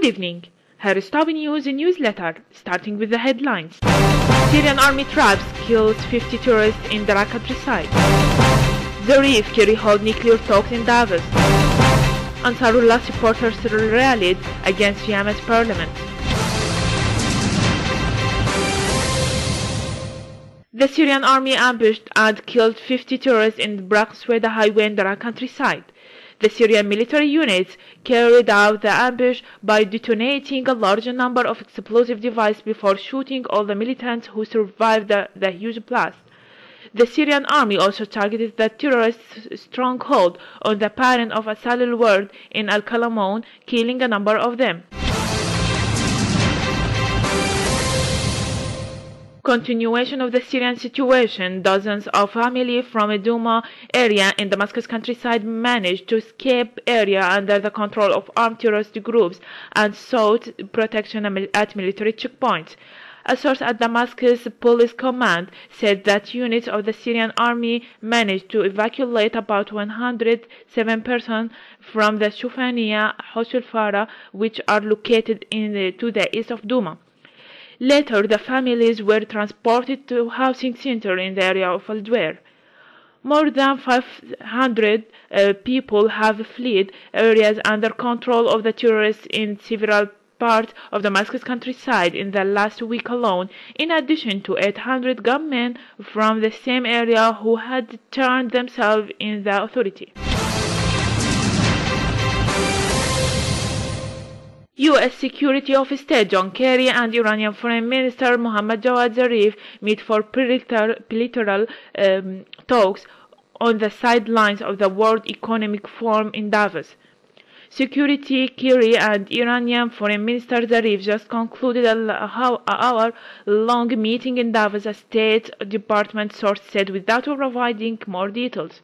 Good evening. Here is top news newsletter, starting with the headlines. Syrian army troops killed 50 tourists in the countryside. Zarif Kerry hold nuclear talks in Davos. Ansarullah supporters rallied against Yemen's parliament. The Syrian army ambushed and killed 50 tourists in the Brak-Sweda highway in the countryside. The Syrian military units carried out the ambush by detonating a large number of explosive devices before shooting all the militants who survived the huge blast. The Syrian army also targeted the terrorists' stronghold on the parent of Asal al-Ward in Al-Kalamoun, killing a number of them. Continuation of the Syrian situation, dozens of families from a Douma area in Damascus countryside managed to escape area under the control of armed terrorist groups and sought protection at military checkpoints. A source at Damascus Police Command said that units of the Syrian army managed to evacuate about 107 persons from the Shufaniya Hoshul-Fara, which are located to the east of Douma. Later, the families were transported to a housing center in the area of Al-Dwar. More than 500 people have fled areas under control of the terrorists in several parts of Damascus countryside in the last week alone, in addition to 800 gunmen from the same area who had turned themselves in the authority. U.S. Security of State John Kerry and Iranian Foreign Minister Mohammad Javad Zarif meet for bilateral talks on the sidelines of the World Economic Forum in Davos. Security Kerry and Iranian Foreign Minister Zarif just concluded an hour-long meeting in Davos, a State Department source said, without providing more details.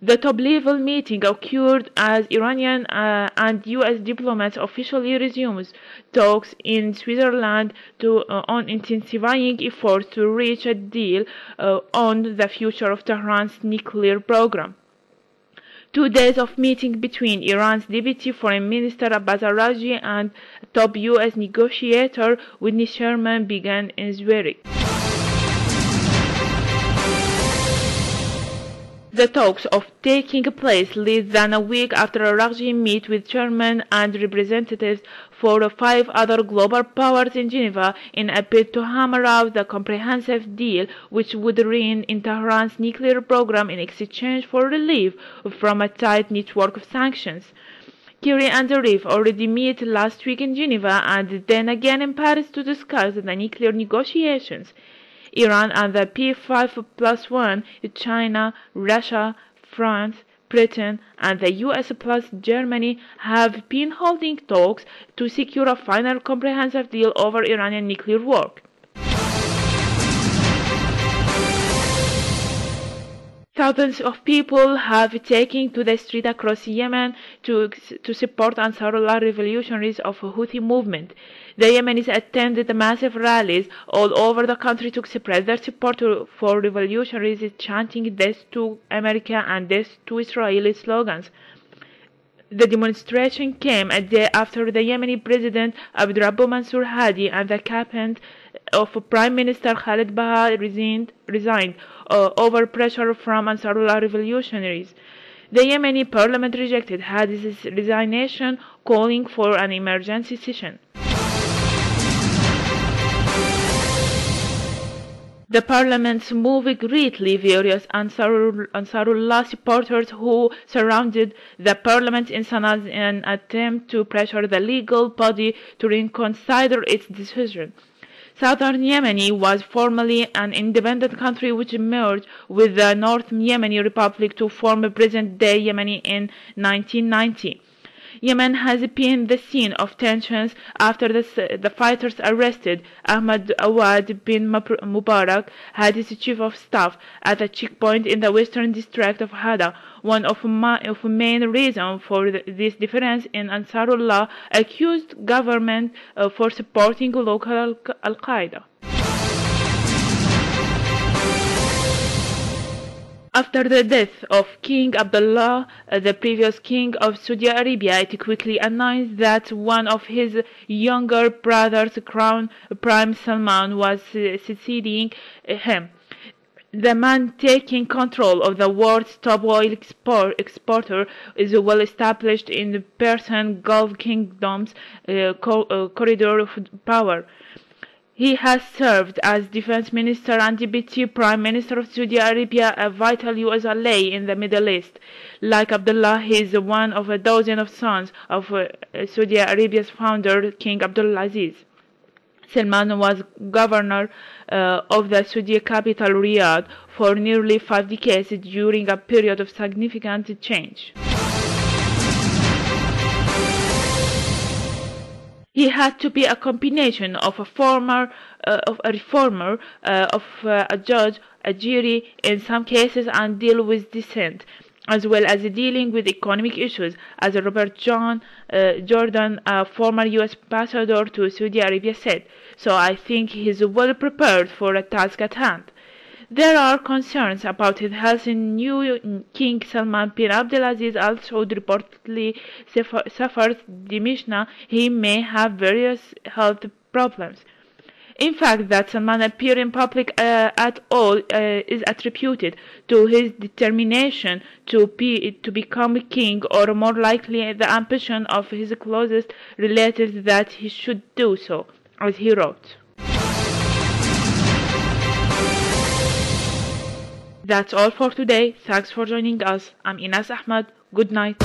The top-level meeting occurred as Iranian and U.S. diplomats officially resumed talks in Switzerland on intensifying efforts to reach a deal on the future of Tehran's nuclear program. 2 days of meeting between Iran's Deputy Foreign Minister Abbas Araghchi and top U.S. negotiator Whitney Sherman began in Zurich. The talks of taking place less than a week after Araghchi met with chairmen and representatives for 5 other global powers in Geneva in a bid to hammer out the comprehensive deal which would rein in Tehran's nuclear program in exchange for relief from a tight network of sanctions. Kerry and Zarif already met last week in Geneva and then again in Paris to discuss the nuclear negotiations. Iran and the P5+1, China, Russia, France, Britain, and the US plus Germany have been holding talks to secure a final comprehensive deal over Iranian nuclear work. Thousands of people have taken to the street across Yemen to support Ansarullah revolutionaries of the Houthi movement. The Yemenis attended massive rallies all over the country to express their support for revolutionaries, chanting "Death to America" and "Death to Israel" slogans. The demonstration came a day after the Yemeni President Abdurrabbu Mansur Hadi and the cabinet of Prime Minister Khaled Baha resigned over pressure from Ansarullah revolutionaries. The Yemeni parliament rejected Hadi's resignation, calling for an emergency session. The parliament's move greatly various Ansarullah supporters who surrounded the parliament in Sana'a in an attempt to pressure the legal body to reconsider its decision. Southern Yemen was formerly an independent country which merged with the North Yemeni Republic to form present-day Yemen in 1990. Yemen has been the scene of tensions after the fighters arrested Ahmad Awad bin Mubarak, Hadi's chief of staff, at a checkpoint in the western district of Hada. One of the main reasons for this difference in Ansarullah accused government for supporting local Al-Qaeda. After the death of King Abdullah, the previous king of Saudi Arabia, it quickly announced that one of his younger brothers, Crown Prince Salman, was succeeding him. The man taking control of the world's top oil exporter is well established in the Persian Gulf Kingdom's corridor of power. He has served as defense minister and deputy prime minister of Saudi Arabia, a vital U.S. ally in the Middle East. Like Abdullah, he is one of a dozen of sons of Saudi Arabia's founder, King Abdulaziz. Salman was governor of the Saudi capital Riyadh for nearly 5 decades during a period of significant change. He had to be a combination of a reformer, a judge, a jury in some cases, and deal with dissent, as well as dealing with economic issues, as Robert Jordan, a former U.S. ambassador to Saudi Arabia, said. So I think he's well prepared for a task at hand. There are concerns about his health. New King Salman bin Abdulaziz Al Saud reportedly suffers dementia. He may have various health problems. In fact, that Salman appear in public at all is attributed to his determination to become king, or more likely the ambition of his closest relatives that he should do so, as he wrote. That's all for today. Thanks for joining us. I'm Inas Ahmed. Good night.